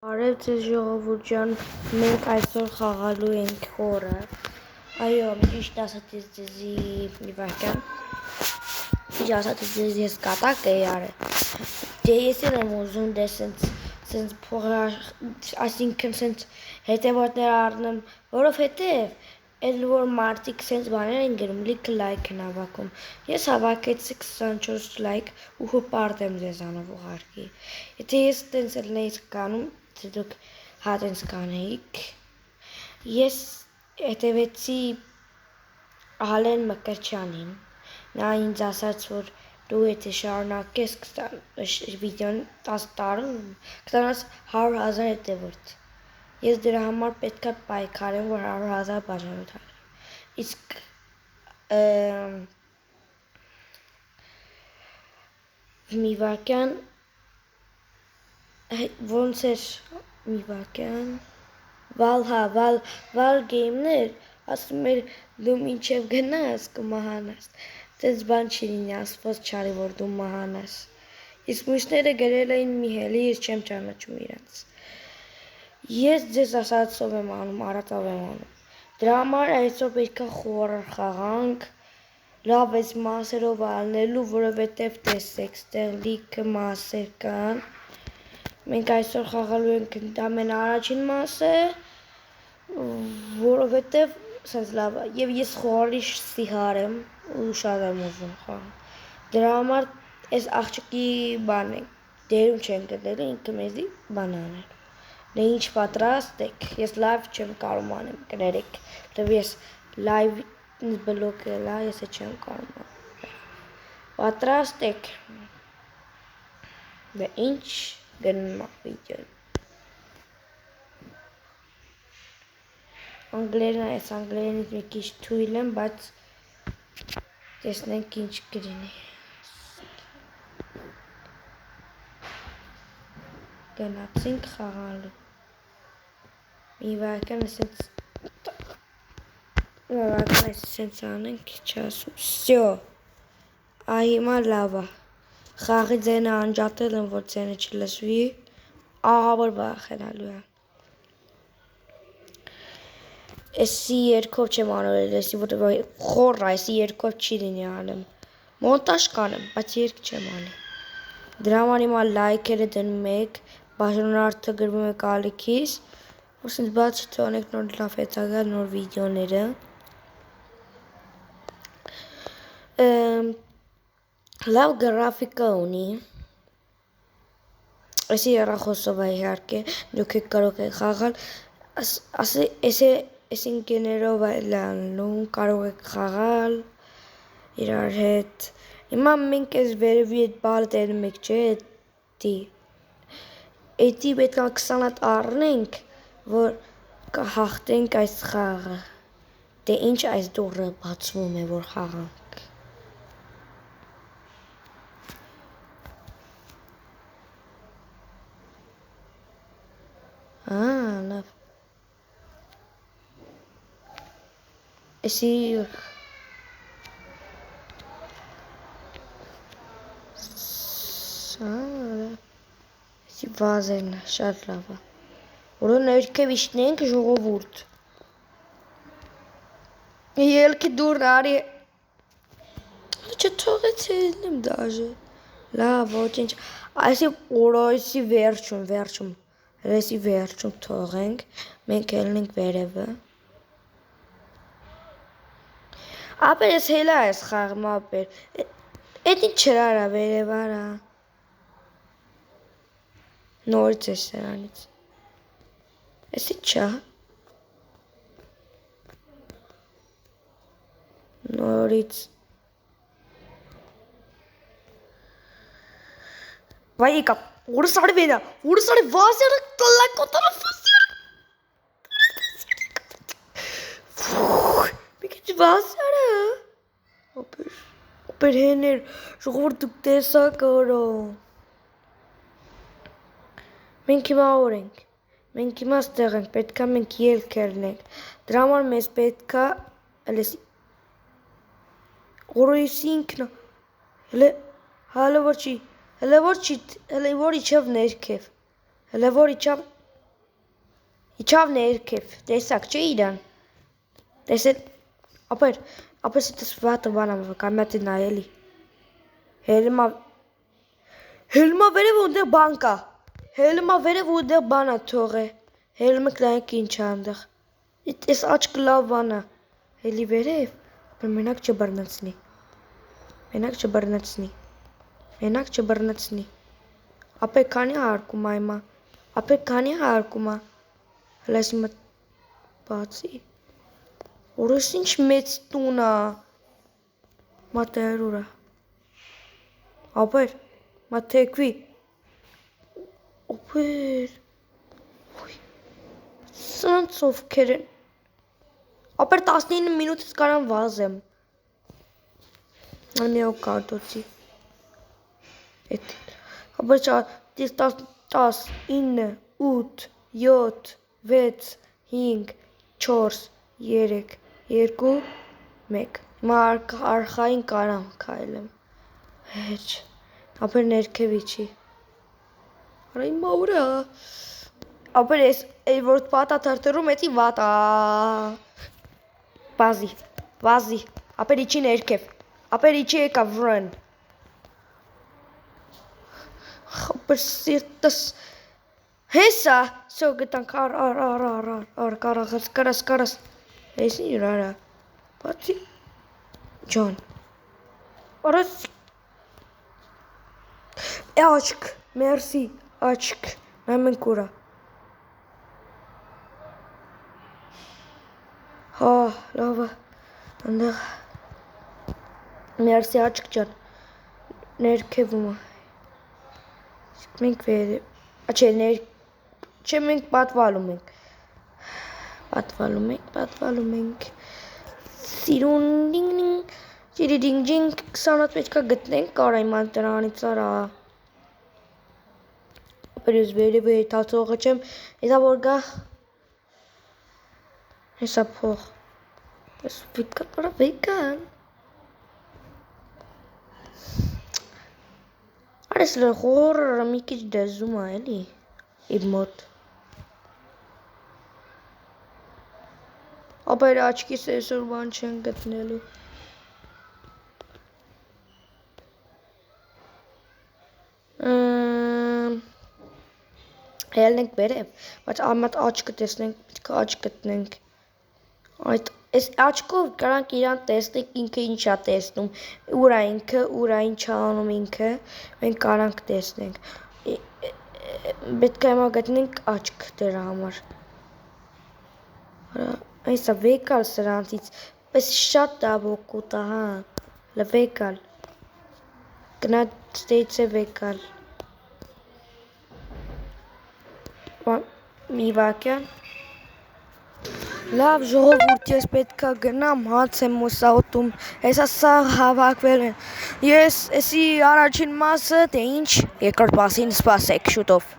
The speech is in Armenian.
Արև ձեզ ժողովուրդ ջան, մենք այսօր խաղալու ենք խորը, այո, ճիշտ ասած ձեզի մի վայրկյան, ճիշտ ասած ձեզ ես կատակ էի արել, դե ես էլ եմ ուզում դե սենց փողը, այսինքն սենց հետևորդներ առնեմ, որովհետև էլ որ մարդիկ սենց բաներ են գրում, լիքը լայք են հավաքում, ես հավաքեցի 24 լայք ու հպարտ եմ ձեզանով ուղարկի, եթե ես տենց էլ նեյս կանում, թե դուք հատենց կանեիք, ես հետևեցի Ալեն Մկրտչյանին, նա ինձ ասաց, որ դու եթե շարունակես վիդեոն 10 տարում, կստանաս 100,000 հետևորդ, ես դրա համար պետք է պայքարեմ, որ 100,000 բաժանորդար, իսկ մի վայրկյան, ոնց էր մի վայրկյան, վալ գեյմներ, ասում էր դու մինչև գնաս կմահանաս, տենց բան չի լինի, ասված չարի, որ դու մահանաս, իսկ մյուսները գրել էին մի հելի, ես չեմ ճանաչում իրանց, ես ձեզ ասած ով եմ անում, Արարատով եմ անում, դրա համար այսօր պետք է խորը խաղանք, լավ այս մասերով ալնելու, որովհետև տեսեք, ստեղ լիքը մասեր կան, մենք այսօր խաղալու ենք ընդամենը առաջին մասը, որովհետև սենց լավ է, և ես խորի սիհար եմ ու շատ եմ ուզում խաղալ, դրա համար այս աղջկի բան է, դերում չեն գտել, ինքը մեզի բան անել, դե ինչ պատրաստ եք, ես լայվ չեմ կարում անեմ, կներեք, դև ես լայվ բլոկել է, ես չեմ կարում անեմ, պատրաստ եք, դե ինչ գնում է վիդեոն, անգլերն է, այս անգլերենից մի քիչ թույլ եմ, բայց տեսնենք ինչ կլինի, գնացինք խաղալու, մի վայրկյան սենց անենք, չասում, վսյո, հիմա լավ է, խաղի ձենը անջատել եմ, որ ձենը չլսվի, ահավոր վախենալու է, էսի երկով չեմ անորել, էսի խոր այսի երկով չի լինի անեմ, մոնտաժ կանեմ, բայց երկ չեմ անի, դրա համար հիմա լայքերը դնում եք, բաժանորդը գրվում եք ալիքիս, որ սենց բաց չթողնեք նոր լավ հետագալ նոր վիդեոները, լավ գրաֆիկա ունի, էսի հեռախոսով է իհարկե, դուք կարող եք խաղալ, էս ինքներով էլ անում, կարող եք խաղալ իրար հետ, հիմա մենք էս վերևի էտ բալը տենում եք չէ, էտի պետք է 20 հատ առնենք, որ կհաղթենք այս խաղը, դե ինչ այս դուռը բացվում է, որ խաղանք, լավ, էսի վազերն է, շատ լավ է, որը ներքև իշտնենք ժողովուրդ, ելքի դուրն արի, չթողեցել եմ դաժը, լավ, ոչինչ, այսի վերջում, էսի վերջում թողենք, մենք ելնենք վերևը, ապեր ես հելա ես խաղում ապեր, էտ ինչ չրարա վերև արա, նորից ես սրանից, էսի չա, նորից, վայ եկա, որս արի վենա, վազերը կլակոտորը վազերը, մի քիչ վազերը, ապեր հեներ, ժողովուրդ դուք տեսակ օրո, մենք հիմա օր ենք, մենք հիմա ստեղ ենք, պետք է մենք ելք ելնենք, դրա համար մեզ պետք է, որոյսի ինքնը, հələ որ չի, հələ որ իջավ ներքև, հələ որ իջավ Իջավ ներքև, տեսակ չէ իրան։ Տեսել, ապեր ստես վատը բանամ, կամյատի նայելի։ Հելմա վերև ունդեղ բան կա։ Հելմա վերև ունդեղ բանա թող է։ Հելմը կլայնք ինչ անդեղ։ Այս աչք լավ բանա։ Հելի վերև, ապեր մենակ չբռնացնի։ Մենակ չբռնացնի։ Ապեր քանի հարկում այմա։ Ապեր քանի հարկում է։ Հլես մտ բացի։ Որս ինչ մեծ տուն է։ Մատերուրա։ Ապեր, մատեքվի։ Ապեր։ Սրանց ովքեր են։ Ապեր 19 մինուտից կարամ վազեմ։ Մի օք կարտոցի։ Ապեր 10, 9, 8, 7, 6, 5, 4, 3, 2, 1 Հիմա արխային կարամ քայլեմ։ Հեչ։ Ապեր ներքևի չի։ Արա հիմա ուրա։ Ապեր ես որ պատա թրթրում էցի վատա։ Վազի։ Ապեր իջի ներքև։ Ապեր իջի եկա վրն։ Ապեր սիրտս հեսա սո գտանք կարաս հեսի ուրարա բացի ջան արաս աչք մերսի աչք նայմենք ուրա հա լավը անդեղ մերսի աչք ջան ներքևումը մենք չէ մենք պատվալում ենք սիրուն դինգ ջիրի դինգ ջինգ 20-ից պետք է գտնենք կարայման տրանից արա ապեր ես վերև հետացողը չեմ հեսա որ գա հեսա փող ես վիկան Արես լխորը մի քիչ դեզում է էլի իմ մոտ ապեր աչքիս այսօր բան չեն գտնելու ելնենք բերև բայց ամատ աչքը տեսնենք պետք է աչք գտնենք այդ այս աչքով կարանք իրան տեսնենք ինքը ինչ է տեսնում ուրա ինքը ուրա ինչ անում ինքը մենք կարանք տեսնենք պետք է հիմա գտնենք աչք դրա համար այսա վեկալ սրանցից պես շատ դաբոկուտ է հա լվեկալ գնա ստեյցե վեկալ մի վակյան Լավ ժողովուրդ ես պետք է գնամ հաց եմ մուսաուտում հեսա սա հավաքվել են ես էսի առաջին մասը թե ինչ երկրորդ մասին սպասեք շուտով